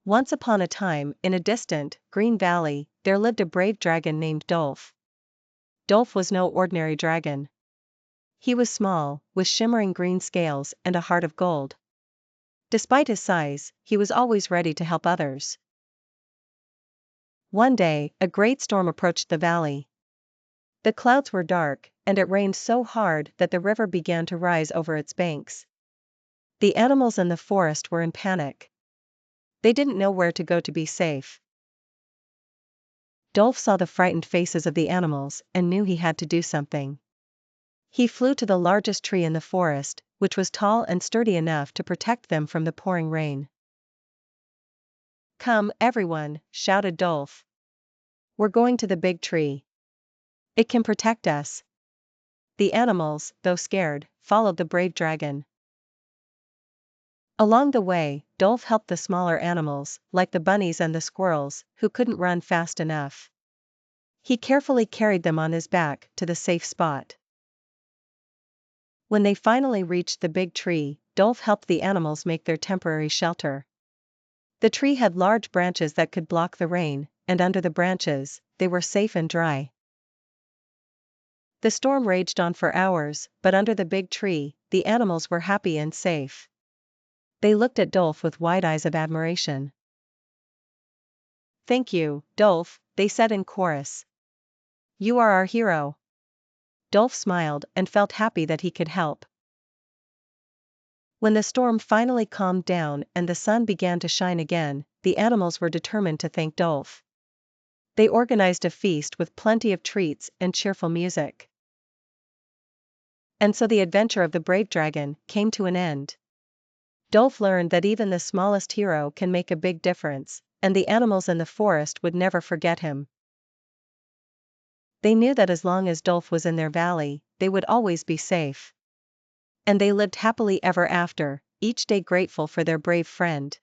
Once upon a time, in a distant, green valley, there lived a brave dragon named Dolf. Dolf was no ordinary dragon. He was small, with shimmering green scales and a heart of gold. Despite his size, he was always ready to help others. One day, a great storm approached the valley. The clouds were dark, and it rained so hard that the river began to rise over its banks. The animals in the forest were in panic. They didn't know where to go to be safe. Dolf saw the frightened faces of the animals and knew he had to do something. He flew to the largest tree in the forest, which was tall and sturdy enough to protect them from the pouring rain. "Come, everyone," shouted Dolf. "We're going to the big tree. It can protect us." The animals, though scared, followed the brave dragon. Along the way, Dolf helped the smaller animals, like the bunnies and the squirrels, who couldn't run fast enough. He carefully carried them on his back to the safe spot. When they finally reached the big tree, Dolf helped the animals make their temporary shelter. The tree had large branches that could block the rain, and under the branches, they were safe and dry. The storm raged on for hours, but under the big tree, the animals were happy and safe. They looked at Dolf with wide eyes of admiration. "Thank you, Dolf," they said in chorus. "You are our hero." Dolf smiled and felt happy that he could help. When the storm finally calmed down and the sun began to shine again, the animals were determined to thank Dolf. They organized a feast with plenty of treats and cheerful music. And so the adventure of the brave dragon came to an end. Dolf learned that even the smallest hero can make a big difference, and the animals in the forest would never forget him. They knew that as long as Dolf was in their valley, they would always be safe. And they lived happily ever after, each day grateful for their brave friend.